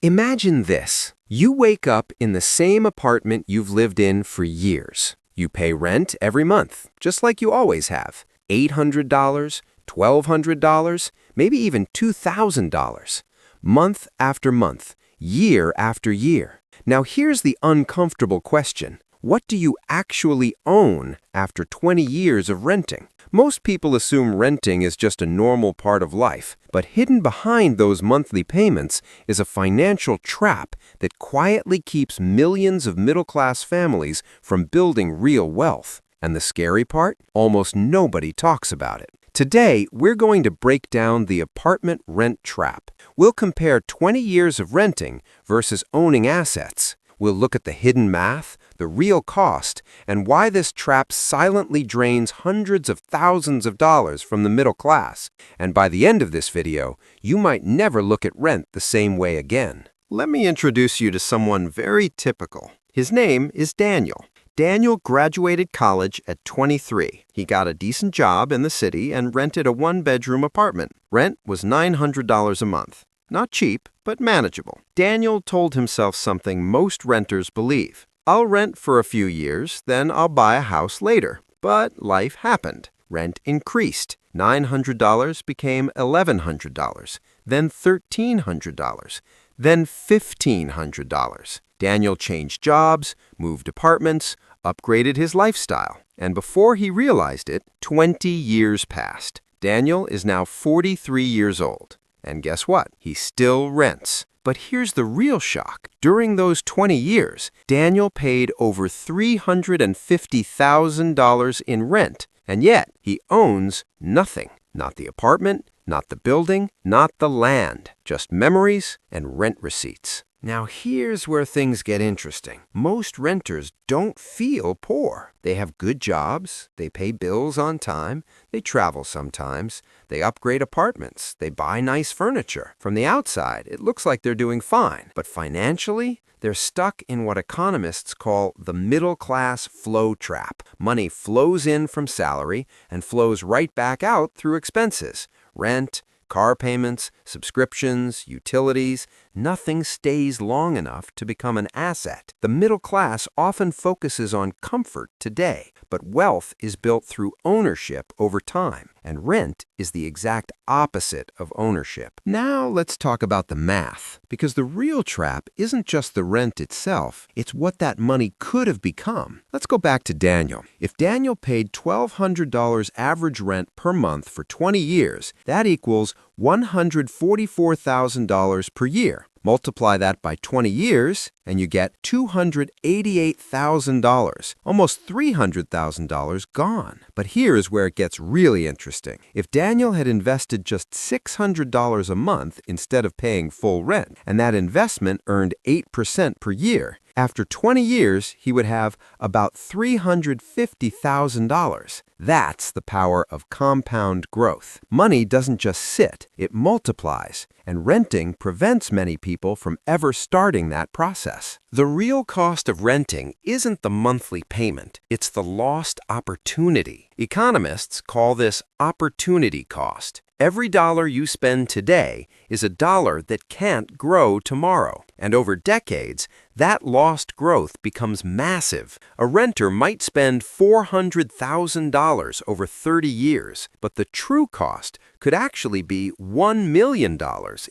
Imagine this. You wake up in the same apartment you've lived in for years. You pay rent every month, just like you always have. $800, $1,200, maybe even $2,000. Month after month, year after year. Now here's the uncomfortable question. What do you actually own after 20 years of renting? Most people assume renting is just a normal part of life, but hidden behind those monthly payments is a financial trap that quietly keeps millions of middle-class families from building real wealth. And the scary part? Almost nobody talks about it. Today, we're going to break down the apartment rent trap. We'll compare 20 years of renting versus owning assets. We'll look at the hidden math, the real cost, and why this trap silently drains hundreds of thousands of dollars from the middle class. And by the end of this video, you might never look at rent the same way again. Let me introduce you to someone very typical. His name is Daniel. Daniel graduated college at 23. He got a decent job in the city and rented a one-bedroom apartment. Rent was $900 a month. Not cheap, but manageable. Daniel told himself something most renters believe. I'll rent for a few years, then I'll buy a house later. But life happened. Rent increased. $900 became $1,100, then $1,300, then $1,500. Daniel changed jobs, moved apartments, upgraded his lifestyle. And before he realized it, 20 years passed. Daniel is now 43 years old. And guess what? He still rents. But here's the real shock. During those 20 years, Daniel paid over $350,000 in rent, and yet he owns nothing. Not the apartment, not the building, not the land. Just memories and rent receipts. Now here's where things get interesting. Most renters don't feel poor. They have good jobs, they pay bills on time, they travel sometimes, they upgrade apartments, they buy nice furniture. From the outside, it looks like they're doing fine. But financially, they're stuck in what economists call the middle-class flow trap. Money flows in from salary and flows right back out through expenses. Rent, car payments, subscriptions, utilities, nothing stays long enough to become an asset. The middle class often focuses on comfort today, but wealth is built through ownership over time, and rent is the exact opposite of ownership. Now let's talk about the math, because the real trap isn't just the rent itself, it's what that money could have become. Let's go back to Daniel. If Daniel paid $1,200 average rent per month for 20 years, that equals $144,000 per year. Multiply that by 20 years, and you get $288,000, almost $300,000 gone. But here's where it gets really interesting. If Daniel had invested just $600 a month instead of paying full rent, and that investment earned 8% per year, after 20 years, he would have about $350,000. That's the power of compound growth. Money doesn't just sit, it multiplies, and renting prevents many people from ever starting that process. The real cost of renting isn't the monthly payment, it's the lost opportunity. Economists call this opportunity cost. Every dollar you spend today is a dollar that can't grow tomorrow. And over decades, that lost growth becomes massive. A renter might spend $400,000 over 30 years, but the true cost could actually be $1 million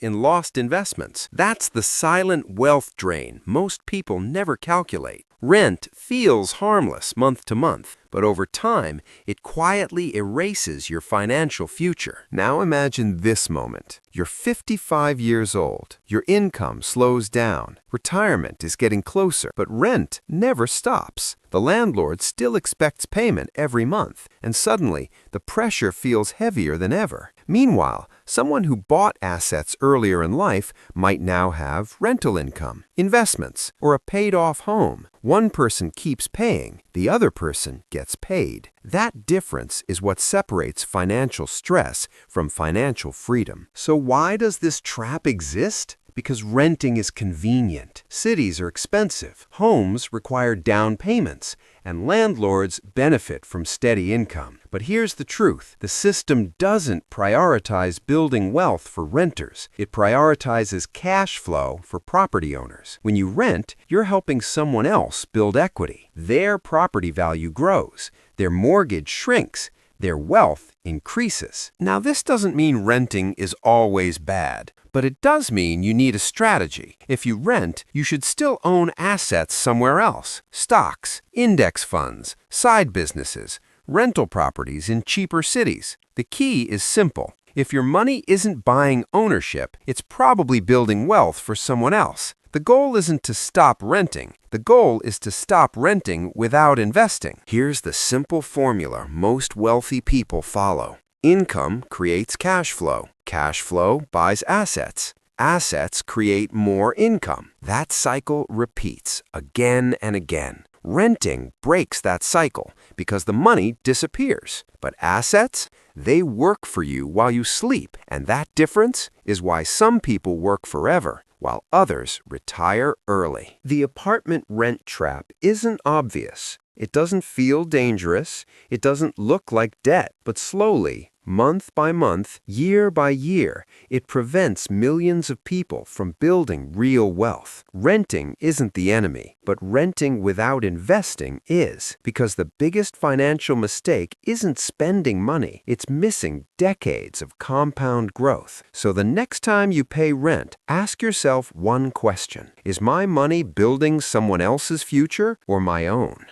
in lost investments. That's the silent wealth drain most people never calculate. Rent feels harmless month to month, but over time, it quietly erases your financial future. Now imagine this moment. You're 55 years old. Your income slows down. Retirement is getting closer, but rent never stops. The landlord still expects payment every month, and suddenly, the pressure feels heavier than ever. Meanwhile, someone who bought assets earlier in life might now have rental income, investments, or a paid-off home. One person keeps paying, the other person gets paid. That difference is what separates financial stress from financial freedom. So why does this trap exist? because renting is convenient. Cities are expensive. Homes require down payments, and landlords benefit from steady income. But here's the truth. The system doesn't prioritize building wealth for renters. It prioritizes cash flow for property owners. When you rent, you're helping someone else build equity. Their property value grows. Their mortgage shrinks. Their wealth increases. Now, this doesn't mean renting is always bad, but it does mean you need a strategy. If you rent, you should still own assets somewhere else: stocks, index funds, side businesses, rental properties in cheaper cities. The key is simple. If your money isn't buying ownership, it's probably building wealth for someone else. The goal isn't to stop renting. The goal is to stop renting without investing. Here's the simple formula most wealthy people follow. Income creates cash flow. Cash flow buys assets. Assets create more income. That cycle repeats again and again. Renting breaks that cycle because the money disappears. But assets, they work for you while you sleep. And that difference is why some people work forever, while others retire early. The apartment rent trap isn't obvious. It doesn't feel dangerous. It doesn't look like debt. But slowly, month by month, year by year, it prevents millions of people from building real wealth. Renting isn't the enemy, but renting without investing is. Because the biggest financial mistake isn't spending money. It's missing decades of compound growth. So the next time you pay rent, ask yourself one question. Is my money building someone else's future or my own?